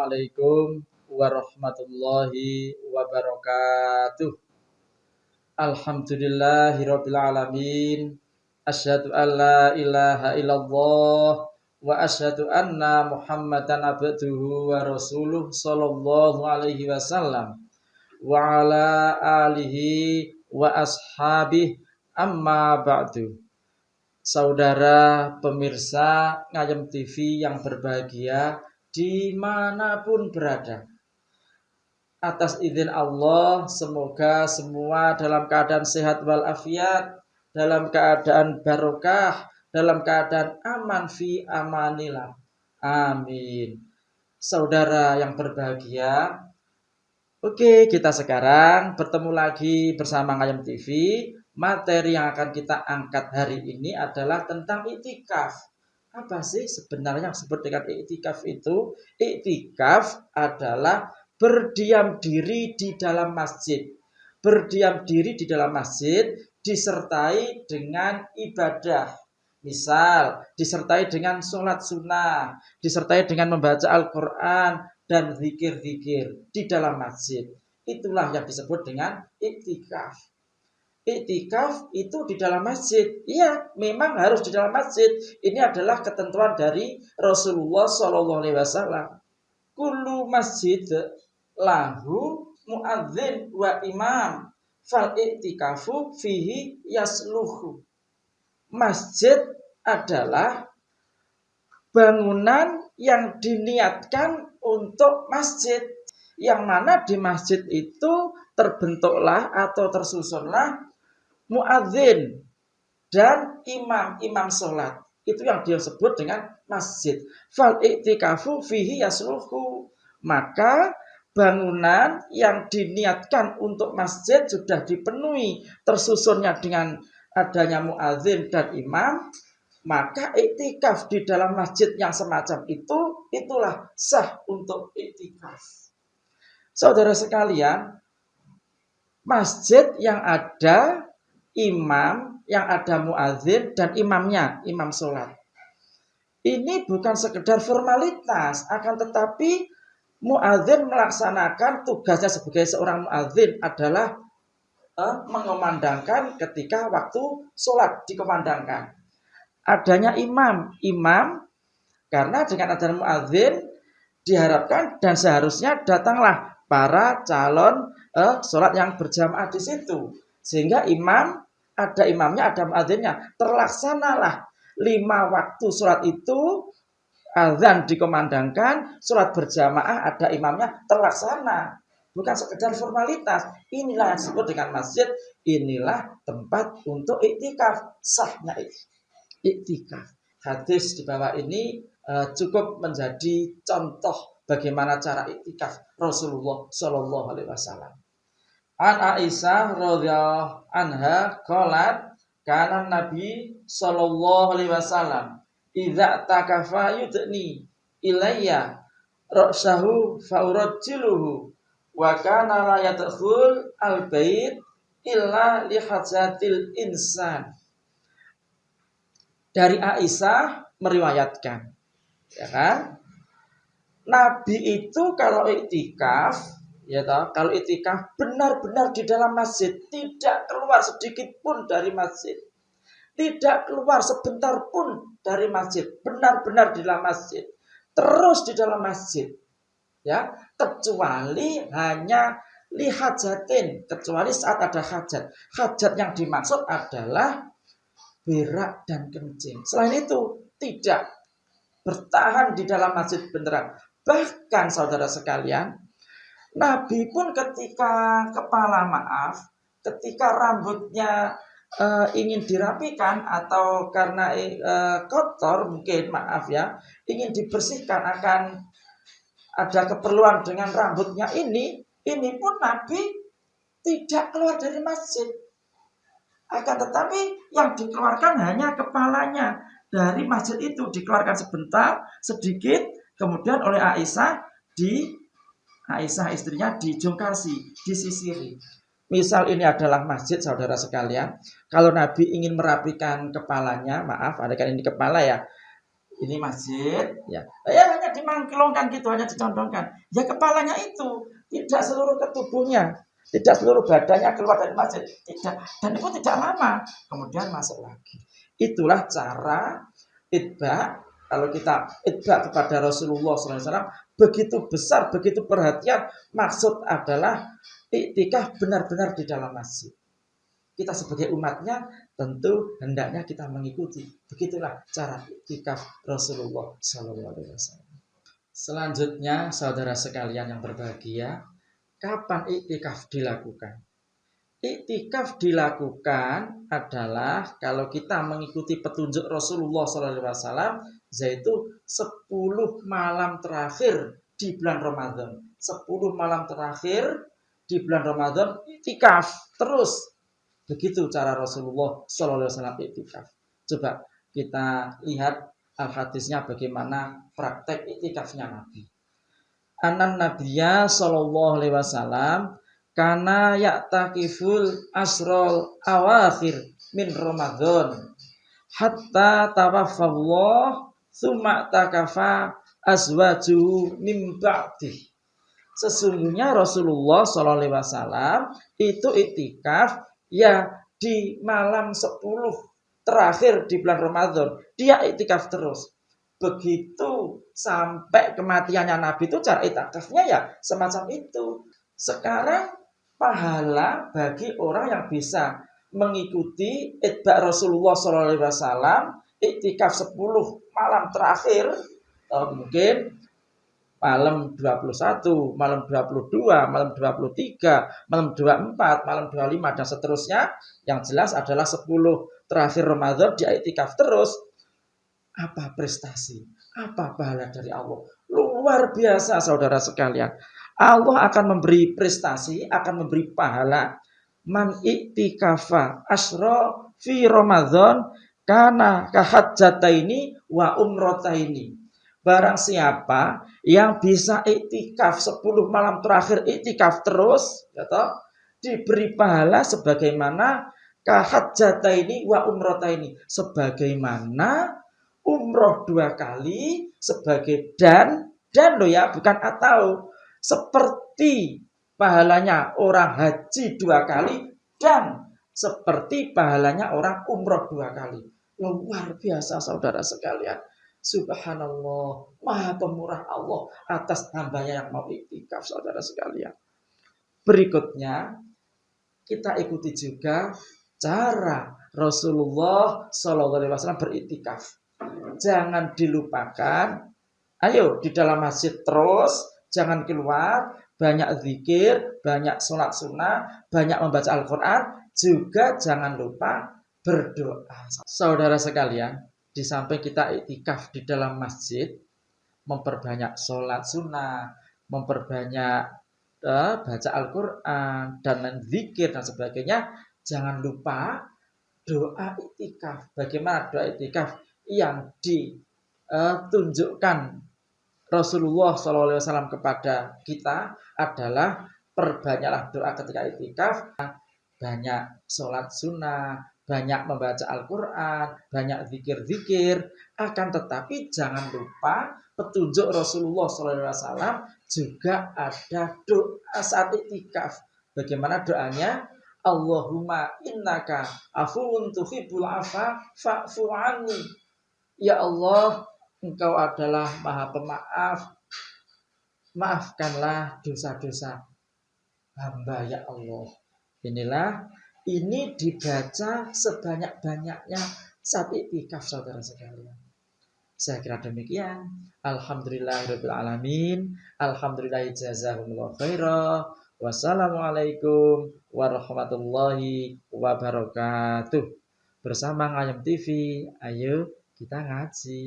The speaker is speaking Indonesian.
Assalamualaikum warahmatullahi wabarakatuh. Alhamdulillahirabbil alamin. Asyhadu an la ilaha illallah wa asyhadu anna Muhammadan abduhu wa rasuluh sallallahu alaihi wasallam wa ala alihi wa ashabihi amma ba'du. Saudara pemirsa Ngayem TV yang berbahagia dimanapun berada, atas izin Allah semoga semua dalam keadaan sehat walafiat, dalam keadaan barokah, dalam keadaan aman fi amanillah. Amin. Saudara yang berbahagia, oke, kita sekarang bertemu lagi bersama Ngayem TV. Materi yang akan kita angkat hari ini adalah tentang iktikaf. Apa sih sebenarnya yang disebut dengan iktikaf itu? Iktikaf adalah berdiam diri di dalam masjid. Berdiam diri di dalam masjid disertai dengan ibadah. Misal, disertai dengan sholat sunnah, disertai dengan membaca Al-Quran, dan zikir-zikir di dalam masjid. Itulah yang disebut dengan iktikaf. Iktikaf itu di dalam masjid. Iya, memang harus di dalam masjid. Ini adalah ketentuan dari Rasulullah SAW. Kullu masjid lahu muadzin wa imam fal iktikafu fihi yasluhu. Masjid adalah bangunan yang diniatkan untuk masjid, yang mana di masjid itu terbentuklah atau tersusunlah muadzin dan imam sholat. Itu yang dia sebut dengan masjid. Fal iktikafu fihi yasluhu. Maka bangunan yang diniatkan untuk masjid sudah dipenuhi, tersusunnya dengan adanya muadzin dan imam, maka iktikaf di dalam masjid yang semacam itu, itulah sah untuk iktikaf. Saudara sekalian, masjid yang ada imam, yang ada muadzin dan imamnya, imam sholat. Ini bukan sekedar formalitas, akan tetapi muadzin melaksanakan tugasnya sebagai seorang muadzin adalah mengumandangkan ketika waktu sholat dikumandangkan. Adanya imam karena dengan adanya muadzin diharapkan dan seharusnya datanglah para calon sholat yang berjamaah di situ, sehingga ada imamnya, ada muadzinnya, terlaksanalah 5 waktu sholat itu, azan dikumandangkan, sholat berjamaah, ada imamnya, terlaksana. Bukan sekedar formalitas. Inilah yang disebut dengan masjid. Inilah tempat untuk iktikaf. Sahnya iktikaf. Hadis di bawah ini cukup menjadi contoh bagaimana cara iktikaf Rasulullah Shallallahu Alaihi Wasallam. An Aisyah radhiyallahu anha qalat kana Nabi sallallahu alaihi wasallam idza takafa yudni ilayya ra'sahu faurajjiluhu wa kana la yadkhul al-bait illa li hajatil insan. Dari Aisyah meriwayatkan, ya kan? Nabi itu kalau iktikaf, ya toh, kalau iktikaf benar-benar di dalam masjid, tidak keluar sedikit pun dari masjid, tidak keluar sebentar pun dari masjid, benar-benar di dalam masjid, terus di dalam masjid, ya, kecuali hanya lihajatin, kecuali saat ada hajat. Hajat yang dimaksud adalah berak dan kencing. Selain itu tidak bertahan di dalam masjid beneran. Bahkan saudara sekalian, Nabi pun ketika ketika rambutnya ingin dirapikan atau karena kotor mungkin, ingin dibersihkan, akan ada keperluan dengan rambutnya ini pun Nabi tidak keluar dari masjid. Akan tetapi yang dikeluarkan hanya kepalanya dari masjid itu, dikeluarkan sebentar, sedikit, kemudian oleh Aisyah istrinya dijungkasi, disisiri. Misal ini adalah masjid, saudara sekalian. Kalau Nabi ingin merapikan kepalanya, andaikan ini kepala ya, ini masjid, ya, hanya dimangkelongkan gitu, hanya dicondongkan. Ya kepalanya itu, tidak seluruh ketubuhnya, tidak seluruh badannya keluar dari masjid, tidak. Dan itu tidak lama, kemudian masuk lagi. Itulah cara itba. Kalau kita itba kepada Rasulullah SAW, begitu besar, begitu perhatian. Maksud adalah iktikaf benar-benar di dalam masjid. Kita sebagai umatnya tentu hendaknya kita mengikuti. Begitulah cara iktikaf Rasulullah SAW. Selanjutnya, saudara sekalian yang berbahagia, kapan iktikaf dilakukan? Iktikaf dilakukan adalah kalau kita mengikuti petunjuk Rasulullah SAW, yaitu 10 malam terakhir di bulan Ramadan. 10 malam terakhir di bulan Ramadan iktikaf terus. Begitu cara Rasulullah SAW iktikaf. Coba kita lihat al-hadisnya bagaimana praktek iktikafnya Nabi. Anan Nabiya sallallahu alaihi wasallam karena ya'takiful asrol awakhir min Ramadan hatta tawaffallah summa takafa azwaju min ba'di. Sesungguhnya Rasulullah sallallahu alaihi wasallam itu iktikaf ya di malam 10 terakhir di bulan Ramadan. Dia iktikaf terus. Begitu sampai kematiannya Nabi itu cara iktikafnya ya semacam itu. Sekarang pahala bagi orang yang bisa mengikuti itba Rasulullah SAW iktikaf 10 malam terakhir, mungkin malam 21, malam 22, malam 23, malam 24, malam 25 dan seterusnya. Yang jelas adalah 10 terakhir Ramadan dia iktikaf terus. Apa prestasi? Apa pahala dari Allah? Luar biasa saudara sekalian. Allah akan memberi prestasi, akan memberi pahala. Man iktikafa asra fi Ramadan kana kahajjataini wa umrataini. Barang siapa yang bisa iktikaf 10 malam terakhir iktikaf terus, ya toh, diberi pahala sebagaimana kahajjataini wa umrataini. Sebagaimana umroh 2 kali sebagai dan loh ya, bukan atau, seperti pahalanya orang haji 2 kali dan seperti pahalanya orang umroh 2 kali. Luar biasa saudara sekalian. Subhanallah, maha pemurah Allah atas hambanya yang mau iktikaf saudara sekalian. Berikutnya kita ikuti juga cara Rasulullah SAW beriktikaf. Jangan dilupakan. Ayo di dalam masjid terus, jangan keluar, banyak zikir, banyak sholat sunnah, banyak membaca Al-Quran, juga jangan lupa berdoa. Saudara sekalian, di samping kita iktikaf di dalam masjid, memperbanyak sholat sunnah, memperbanyak baca Al-Quran, dan zikir dan sebagainya, jangan lupa doa iktikaf. Bagaimana doa iktikaf yang ditunjukkan Rasulullah SAW kepada kita adalah perbanyaklah doa ketika iktikaf, banyak sholat sunnah, banyak membaca Al-Quran, banyak zikir-zikir. Akan tetapi jangan lupa petunjuk Rasulullah SAW juga ada doa saat iktikaf. Bagaimana doanya? Allahumma innaka afuwun tuhibbul afa fa'fu anni. Ya Allah, Engkau adalah Maha Pemaaf. Maafkanlah dosa-dosa hamba ya Allah. Ini dibaca sebanyak-banyaknya saat iktikaf saudara sekalian. Saya kira demikian. Alhamdulillahirabbil alamin. Alhamdulillah jazakumullahu khairan. Wassalamualaikum warahmatullahi wabarakatuh. Bersama Ngayem TV, ayo kita ngaji.